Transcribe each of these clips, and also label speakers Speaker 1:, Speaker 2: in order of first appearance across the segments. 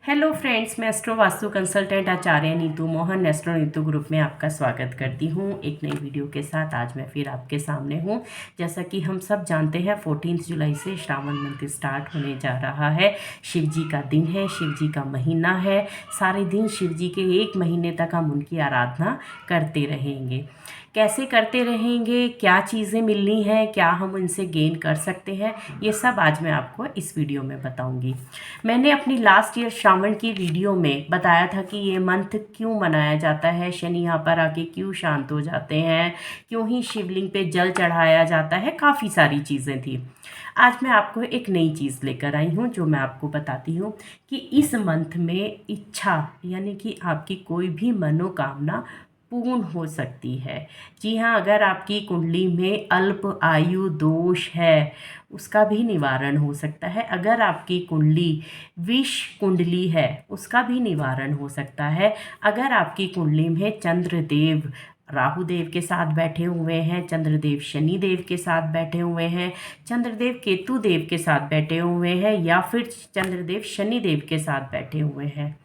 Speaker 1: Hello friends, मैं astro vastu consultant आचार्य Neetu Mohan astro Neetu group में आपका स्वागत करती हूँ एक नई वीडियो के साथ। आज मैं फिर आपके सामने हूँ। जैसा कि हम सब जानते हैं 14 जुलाई से श्रावण मंथ स्टार्ट होने जा रहा है। शिव जी का दिन है, शिव जी का महीना है। सारे दिन शिव जी के एक महीने तक हम उनकी आराधना करते रहेंगे। कैसे करते रहेंगे, क्या चीज़ें मिलनी हैं, क्या हम उनसे गेन कर सकते हैं, ये सब आज मैं आपको इस वीडियो में बताऊंगी। मैंने अपनी लास्ट ईयर श्रावण की वीडियो में बताया था कि ये मंथ क्यों मनाया जाता है, शनि यहाँ पर आके क्यों शांत हो जाते हैं, क्यों ही शिवलिंग पे जल चढ़ाया जाता है, काफ़ी सारी चीज़ें थी। आज मैं आपको एक नई चीज़ लेकर आई हूँ जो मैं आपको बताती हूँ कि इस मंथ में इच्छा यानी कि आपकी कोई भी मनोकामना पूर्ण हो सकती है। जी हाँ, अगर आपकी कुंडली में अल्प आयु दोष है उसका भी निवारण हो सकता है। अगर आपकी कुंडली विष कुंडली है उसका भी निवारण हो सकता है। अगर आपकी कुंडली में चंद्रदेव राहुदेव के साथ बैठे हुए हैं, चंद्रदेव शनिदेव के साथ बैठे हुए हैं, चंद्रदेव केतु देव के साथ बैठे हुए हैं, या फिर चंद्रदेव शनिदेव के साथ बैठे हुए हैं,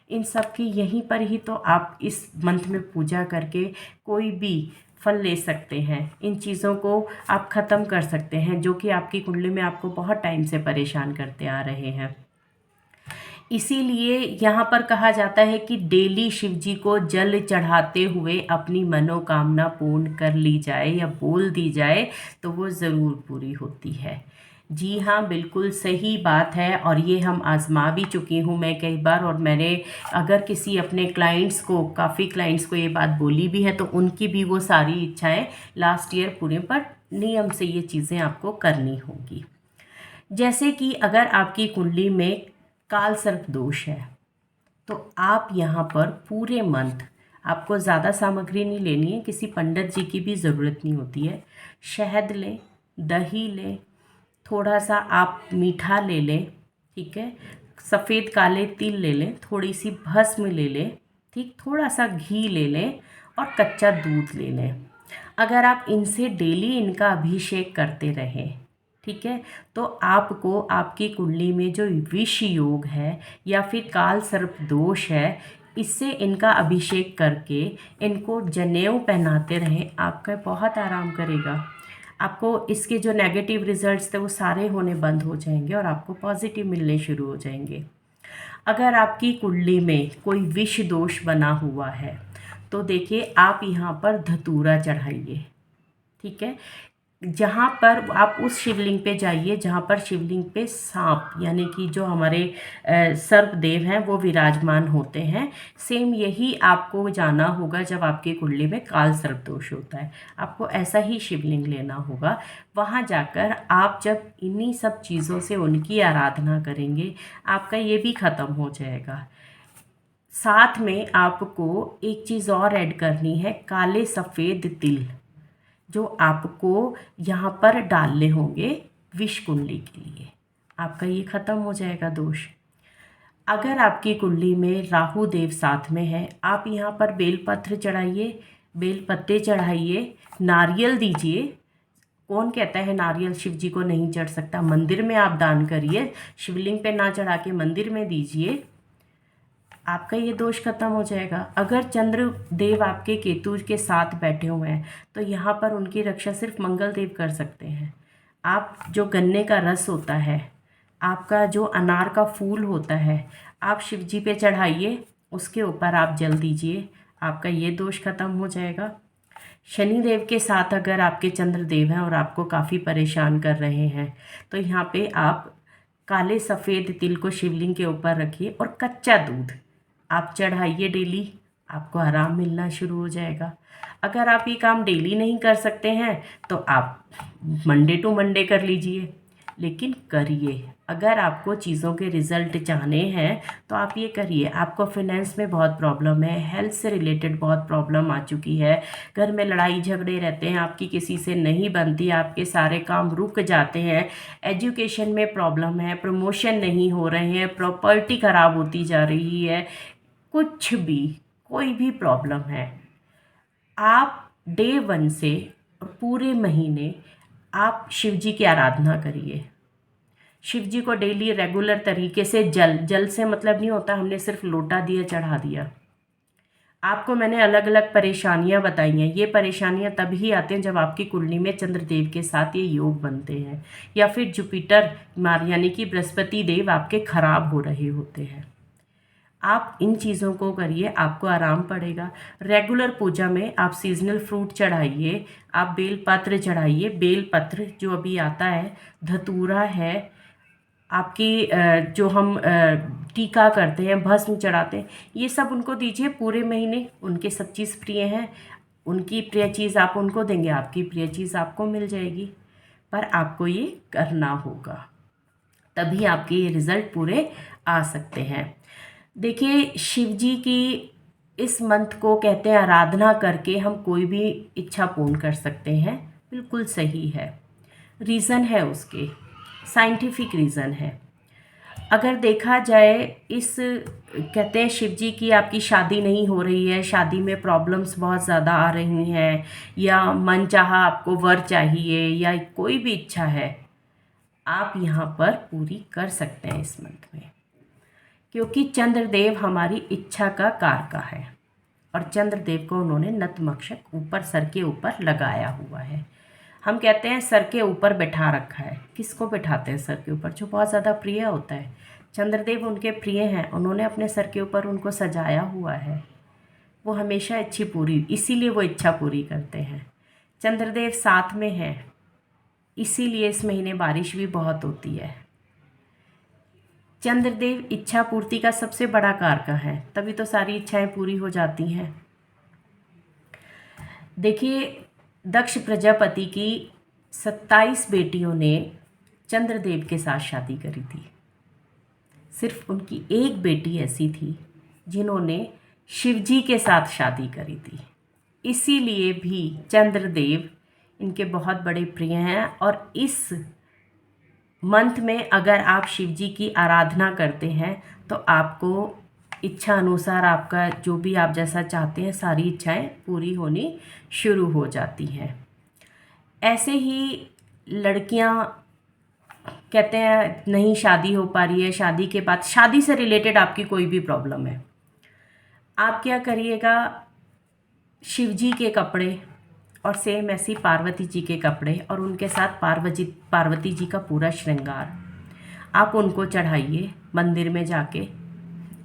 Speaker 1: इन सब की यहीं पर ही तो आप इस मंथ में पूजा करके कोई भी फल ले सकते हैं। इन चीज़ों को आप ख़त्म कर सकते हैं जो कि आपकी कुंडली में आपको बहुत टाइम से परेशान करते आ रहे हैं। इसीलिए यहाँ पर कहा जाता है कि डेली शिव जी को जल चढ़ाते हुए अपनी मनोकामना पूर्ण कर ली जाए या बोल दी जाए तो वो ज़रूर पूरी होती है। जी हाँ, बिल्कुल सही बात है और ये हम आजमा भी चुकी हूँ मैं कई बार। और मैंने अगर किसी अपने क्लाइंट्स को, काफ़ी क्लाइंट्स को ये बात बोली भी है तो उनकी भी वो सारी इच्छाएं लास्ट ईयर पूरे पर नियम से ये चीज़ें आपको करनी होगी। जैसे कि अगर आपकी कुंडली में काल सर्प दोष है तो आप यहाँ पर पूरे मंथ, आपको ज़्यादा सामग्री नहीं लेनी है, किसी पंडित जी की भी ज़रूरत नहीं होती है। शहद लें, दही लें, थोड़ा सा आप मीठा ले लें, ठीक है, सफ़ेद काले तिल ले लें, थोड़ी सी भस्म ले लें, ठीक, थोड़ा सा घी ले लें और कच्चा दूध ले लें। अगर आप इनसे डेली इनका अभिषेक करते रहें, ठीक है, तो आपको आपकी कुंडली में जो विष योग है या फिर काल सर्प दोष है, इससे इनका अभिषेक करके इनको जनेऊ पहनाते रहें, आपका बहुत आराम करेगा। आपको इसके जो नेगेटिव रिजल्ट्स थे वो सारे होने बंद हो जाएंगे और आपको पॉजिटिव मिलने शुरू हो जाएंगे। अगर आपकी कुंडली में कोई विष दोष बना हुआ है तो देखिए, आप यहाँ पर धतूरा चढ़ाइए, ठीक है। जहाँ पर आप उस शिवलिंग पे जाइए जहाँ पर शिवलिंग पे सांप यानी कि जो हमारे सर्प देव हैं वो विराजमान होते हैं। सेम यही आपको जाना होगा जब आपकी कुंडली में काल सर्प दोष होता है, आपको ऐसा ही शिवलिंग लेना होगा। वहाँ जाकर आप जब इन्हीं सब चीज़ों से उनकी आराधना करेंगे, आपका ये भी ख़त्म हो जाएगा। साथ में आपको एक चीज़ और ऐड करनी है, काले सफ़ेद तिल जो आपको यहाँ पर डालने होंगे विष कुंडली के लिए, आपका ये ख़त्म हो जाएगा दोष। अगर आपकी कुंडली में राहु देव साथ में है, आप यहाँ पर बेलपत्र चढ़ाइए, बेल पत्ते चढ़ाइए, नारियल दीजिए। कौन कहता है नारियल शिव जी को नहीं चढ़ सकता? मंदिर में आप दान करिए, शिवलिंग पे ना चढ़ा के मंदिर में दीजिए, आपका ये दोष खत्म हो जाएगा। अगर चंद्र देव आपके केतु के साथ बैठे हुए हैं तो यहाँ पर उनकी रक्षा सिर्फ मंगल देव कर सकते हैं। आप जो गन्ने का रस होता है, आपका जो अनार का फूल होता है, आप शिव जी पे चढ़ाइए, उसके ऊपर आप जल दीजिए, आपका ये दोष खत्म हो जाएगा। शनि देव के साथ अगर आपके चंद्र देव हैं और आपको काफ़ी परेशान कर रहे हैं तो यहाँ पे आप काले सफ़ेद तिल को शिवलिंग के ऊपर रखिए और कच्चा दूध आप चढ़ाइए डेली, आपको आराम मिलना शुरू हो जाएगा। अगर आप ये काम डेली नहीं कर सकते हैं तो आप मंडे टू मंडे कर लीजिए, लेकिन करिए। अगर आपको चीज़ों के रिज़ल्ट चाहने हैं तो आप ये करिए। आपको फाइनेंस में बहुत प्रॉब्लम है, हेल्थ से रिलेटेड बहुत प्रॉब्लम आ चुकी है, घर में लड़ाई झगड़े रहते हैं, आपकी किसी से नहीं बनती, आपके सारे काम रुक जाते हैं, एजुकेशन में प्रॉब्लम है, प्रमोशन नहीं हो रहे हैं, प्रॉपर्टी ख़राब होती जा रही है, कुछ भी, कोई भी प्रॉब्लम है, आप डे वन से और पूरे महीने आप शिव जी की आराधना करिए। शिव जी को डेली रेगुलर तरीके से जल से मतलब नहीं होता हमने सिर्फ लोटा दिया चढ़ा दिया। आपको मैंने अलग अलग परेशानियां बताई हैं। ये परेशानियां तभी आती हैं जब आपकी कुंडली में चंद्रदेव के साथ ये योग बनते हैं, या फिर जुपिटर यानी कि बृहस्पति देव आपके खराब हो रहे होते हैं। आप इन चीज़ों को करिए, आपको आराम पड़ेगा। रेगुलर पूजा में आप सीजनल फ्रूट चढ़ाइए, आप बेलपत्र चढ़ाइए। बेलपत्र जो अभी आता है, धतूरा है, आपकी जो हम टीका करते हैं, भस्म चढ़ाते हैं, ये सब उनको दीजिए पूरे महीने। उनके सब चीज़ प्रिय हैं, उनकी प्रिय चीज़ आप उनको देंगे, आपकी प्रिय चीज़ आपको मिल जाएगी। पर आपको ये करना होगा, तभी आपके ये रिज़ल्ट पूरे आ सकते हैं। देखिए, शिव जी की इस मंत्र को कहते हैं आराधना करके हम कोई भी इच्छा पूर्ण कर सकते हैं। बिल्कुल सही है, रीज़न है उसके, साइंटिफिक रीज़न है। अगर देखा जाए, इस कहते हैं शिव जी की आपकी शादी नहीं हो रही है, शादी में प्रॉब्लम्स बहुत ज़्यादा आ रही हैं, या मन चाहा आपको वर चाहिए, या कोई भी इच्छा है, आप यहाँ पर पूरी कर सकते हैं इस मंथ में। क्योंकि चंद्रदेव हमारी इच्छा का कारका है, और चंद्रदेव को उन्होंने नतमस्तक ऊपर सर के ऊपर लगाया हुआ है। हम कहते हैं सर के ऊपर बैठा रखा है। किसको बैठाते हैं सर के ऊपर? जो बहुत ज़्यादा प्रिय होता है। चंद्रदेव उनके प्रिय हैं, उन्होंने अपने सर के ऊपर उनको सजाया हुआ है। वो हमेशा इच्छा पूरी, इसीलिए वो इच्छा पूरी करते हैं। चंद्रदेव साथ में हैं, इसीलिए इस महीने बारिश भी बहुत होती है। चंद्रदेव इच्छा पूर्ति का सबसे बड़ा कारक है, तभी तो सारी इच्छाएं पूरी हो जाती हैं। देखिए, दक्ष प्रजापति की 27 बेटियों ने चंद्रदेव के साथ शादी करी थी। सिर्फ उनकी एक बेटी ऐसी थी जिन्होंने शिवजी के साथ शादी करी थी। इसीलिए भी चंद्रदेव इनके बहुत बड़े प्रिय हैं। और इस मंथ में अगर आप शिवजी की आराधना करते हैं तो आपको इच्छा अनुसार आपका जो भी आप जैसा चाहते हैं सारी इच्छाएं पूरी होनी शुरू हो जाती हैं। ऐसे ही लड़कियां कहते हैं नहीं शादी हो पा रही है, शादी के बाद, शादी से रिलेटेड आपकी कोई भी प्रॉब्लम है, आप क्या करिएगा, शिवजी के कपड़े और सेम ऐसी पार्वती जी के कपड़े और उनके साथ पार्वती जी का पूरा श्रृंगार आप उनको चढ़ाइए मंदिर में जाके।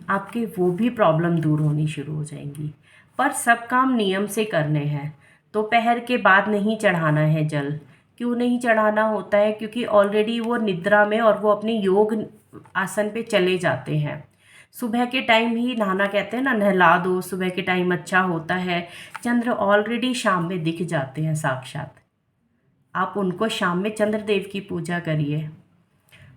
Speaker 1: आपके वो भी प्रॉब्लम दूर होनी शुरू हो जाएंगी। पर सब काम नियम से करने हैं। दोपहर के बाद नहीं चढ़ाना है जल। क्यों नहीं चढ़ाना होता है? क्योंकि ऑलरेडी वो निद्रा में और वो अपने योग आसन पे चले जाते हैं। सुबह के टाइम ही नहाना, कहते हैं ना, नहला दो, सुबह के टाइम अच्छा होता है। चंद्र ऑलरेडी शाम में दिख जाते हैं साक्षात। आप उनको शाम में चंद्रदेव की पूजा करिए।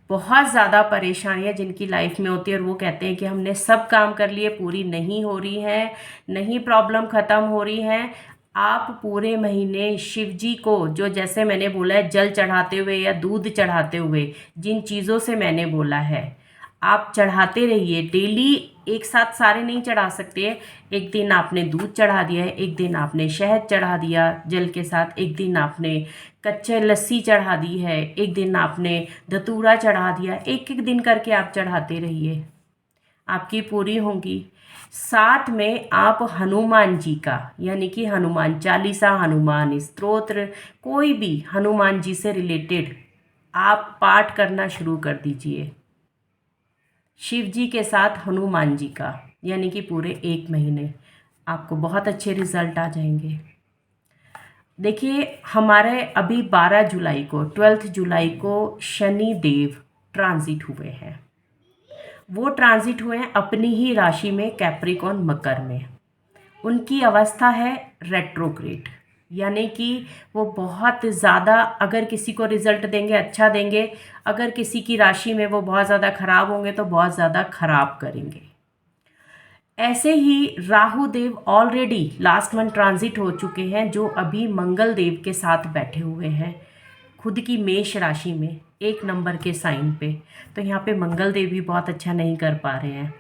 Speaker 1: बहुत ज़्यादा परेशानियां जिनकी लाइफ में होती है और वो कहते हैं कि हमने सब काम कर लिए, पूरी नहीं हो रही है, नहीं प्रॉब्लम ख़त्म हो रही है, आप पूरे महीने शिव जी को, जो जैसे मैंने बोला है जल चढ़ाते हुए या दूध चढ़ाते हुए, जिन चीज़ों से मैंने बोला है आप चढ़ाते रहिए। डेली एक साथ सारे नहीं चढ़ा सकते। एक दिन आपने दूध चढ़ा दिया है, एक दिन आपने शहद चढ़ा दिया जल के साथ, एक दिन आपने कच्चे लस्सी चढ़ा दी है, एक दिन आपने धतूरा चढ़ा दिया। एक एक दिन करके आप चढ़ाते रहिए, आपकी पूरी होंगी। साथ में आप हनुमान जी का, यानी कि हनुमान चालीसा, हनुमान स्तोत्र, कोई भी हनुमान जी से रिलेटेड आप पाठ करना शुरू कर दीजिए। शिव जी के साथ हनुमान जी का, यानी कि पूरे एक महीने आपको बहुत अच्छे रिजल्ट आ जाएंगे। देखिए, हमारे अभी 12 जुलाई को, 12 जुलाई को शनि देव ट्रांजिट हुए हैं। वो ट्रांजिट हुए हैं अपनी ही राशि में, कैप्रिकॉन मकर में। उनकी अवस्था है रेट्रोग्रेड, यानी कि वो बहुत ज़्यादा, अगर किसी को रिजल्ट देंगे अच्छा देंगे, अगर किसी की राशि में वो बहुत ज़्यादा खराब होंगे तो बहुत ज़्यादा खराब करेंगे। ऐसे ही राहु देव ऑलरेडी लास्ट मंथ ट्रांजिट हो चुके हैं, जो अभी मंगल देव के साथ बैठे हुए हैं खुद की मेष राशि में, 1 नंबर के साइन पे। तो यहाँ पे मंगल देव भी बहुत अच्छा नहीं कर पा रहे हैं।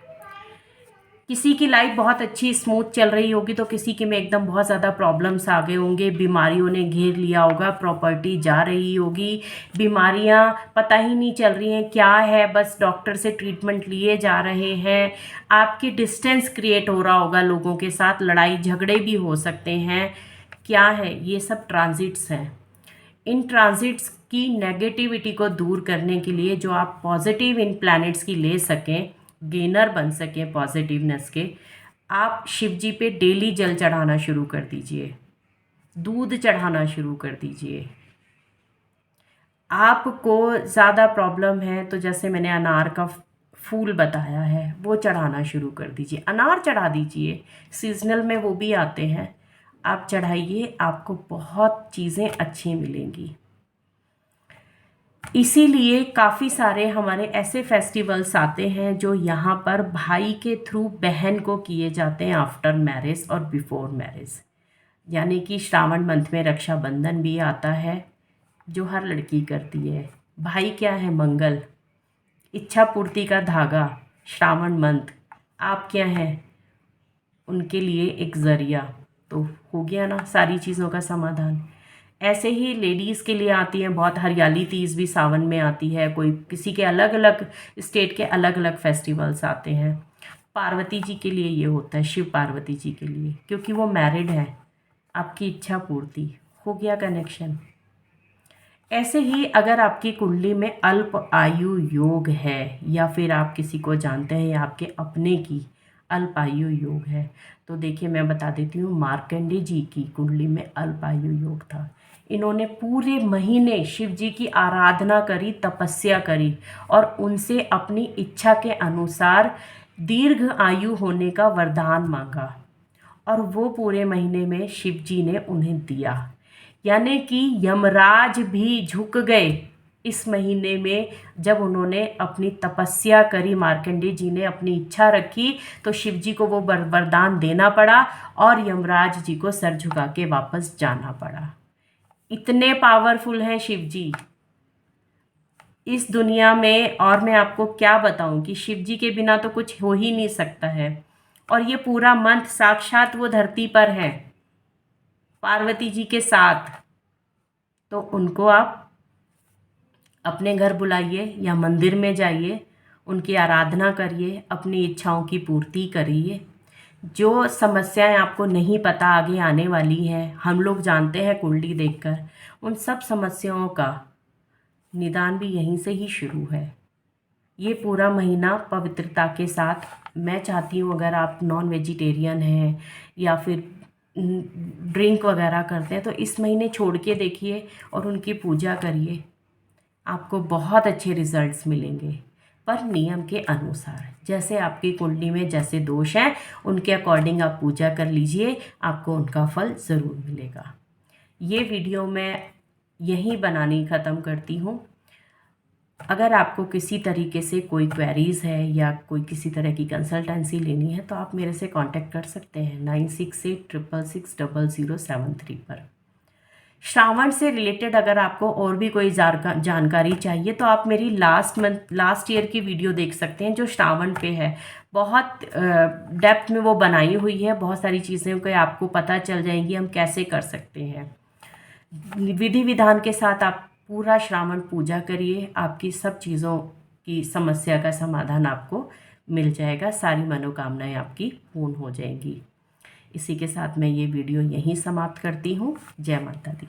Speaker 1: किसी की लाइफ बहुत अच्छी स्मूथ चल रही होगी तो किसी के में एकदम बहुत ज़्यादा प्रॉब्लम्स आ गए होंगे, बीमारियों ने घेर लिया होगा, प्रॉपर्टी जा रही होगी, बीमारियां पता ही नहीं चल रही हैं क्या है, बस डॉक्टर से ट्रीटमेंट लिए जा रहे हैं। आपकी डिस्टेंस क्रिएट हो रहा होगा लोगों के साथ, लड़ाई झगड़े भी हो सकते हैं। क्या है, ये सब ट्रांजिट्स हैं। इन ट्रांजिट्स की नेगेटिविटी को दूर करने के लिए जो आप पॉजिटिव इन प्लैनेट्स की ले सकें, गेनर बन सकें पॉजिटिवनेस के, आप शिव जी पे डेली जल चढ़ाना शुरू कर दीजिए, दूध चढ़ाना शुरू कर दीजिए। आपको ज़्यादा प्रॉब्लम है तो जैसे मैंने अनार का फूल बताया है वो चढ़ाना शुरू कर दीजिए, अनार चढ़ा दीजिए, सीजनल में वो भी आते हैं, आप चढ़ाइए, आपको बहुत चीज़ें अच्छी मिलेंगी। इसीलिए काफ़ी सारे हमारे ऐसे फेस्टिवल्स आते हैं जो यहाँ पर भाई के थ्रू बहन को किए जाते हैं आफ्टर मैरिज और बिफोर मैरिज। यानी कि श्रावण मंथ में रक्षाबंधन भी आता है जो हर लड़की करती है। भाई क्या है, मंगल, इच्छा पूर्ति का धागा, श्रावण मंथ। आप क्या हैं, उनके लिए एक ज़रिया। तो हो गया ना सारी चीज़ों का समाधान। ऐसे ही लेडीज़ के लिए आती हैं बहुत, हरियाली तीज भी सावन में आती है, कोई किसी के अलग अलग स्टेट के अलग अलग फेस्टिवल्स आते हैं। पार्वती जी के लिए ये होता है, शिव पार्वती जी के लिए, क्योंकि वो मैरिड है। आपकी इच्छा पूर्ति हो गया, कनेक्शन। ऐसे ही अगर आपकी कुंडली में अल्प आयु योग है या फिर आप किसी को जानते हैं या आपके अपने की अल्प आयु योग है, तो देखिए मैं बता देती हूँ, मार्कंडे जी की कुंडली में अल्प आयु योग था। इन्होंने पूरे महीने शिव जी की आराधना करी, तपस्या करी और उनसे अपनी इच्छा के अनुसार दीर्घ आयु होने का वरदान मांगा और वो पूरे महीने में शिव जी ने उन्हें दिया। यानी कि यमराज भी झुक गए इस महीने में जब उन्होंने अपनी तपस्या करी, मार्कंडे जी ने अपनी इच्छा रखी तो शिव जी को वो वरदान देना पड़ा और यमराज जी को सर झुका के वापस जाना पड़ा। इतने पावरफुल हैं शिव जी इस दुनिया में। और मैं आपको क्या बताऊं कि शिव जी के बिना तो कुछ हो ही नहीं सकता है। और ये पूरा मंथ साक्षात वो धरती पर है पार्वती जी के साथ। तो उनको आप अपने घर बुलाइए या मंदिर में जाइए, उनकी आराधना करिए, अपनी इच्छाओं की पूर्ति करिए। जो समस्याएं आपको नहीं पता आगे आने वाली हैं, हम लोग जानते हैं कुंडली देखकर, उन सब समस्याओं का निदान भी यहीं से ही शुरू है। ये पूरा महीना पवित्रता के साथ, मैं चाहती हूँ अगर आप नॉन वेजिटेरियन हैं या फिर ड्रिंक वगैरह करते हैं तो इस महीने छोड़ के देखिए और उनकी पूजा करिए, आपको बहुत अच्छे रिजल्ट्स मिलेंगे। पर नियम के अनुसार, जैसे आपकी कुंडली में जैसे दोष हैं उनके अकॉर्डिंग आप पूजा कर लीजिए, आपको उनका फल ज़रूर मिलेगा। ये वीडियो मैं यहीं बनानी ख़त्म करती हूँ। अगर आपको किसी तरीके से कोई क्वेरीज़ है या कोई किसी तरह की कंसल्टेंसी लेनी है तो आप मेरे से कांटेक्ट कर सकते हैं 9686660073 पर। श्रावण से रिलेटेड अगर आपको और भी कोई जानकारी चाहिए तो आप मेरी लास्ट ईयर की वीडियो देख सकते हैं जो श्रावण पे है। बहुत डेप्थ में वो बनाई हुई है, बहुत सारी चीज़ें को आपको पता चल जाएंगी हम कैसे कर सकते हैं। विधि विधान के साथ आप पूरा श्रावण पूजा करिए, आपकी सब चीज़ों की समस्या का समाधान आपको मिल जाएगा, सारी मनोकामनाएं आपकी पूर्ण हो जाएंगी। इसी के साथ मैं ये वीडियो यहीं समाप्त करती हूँ। जय माता दी।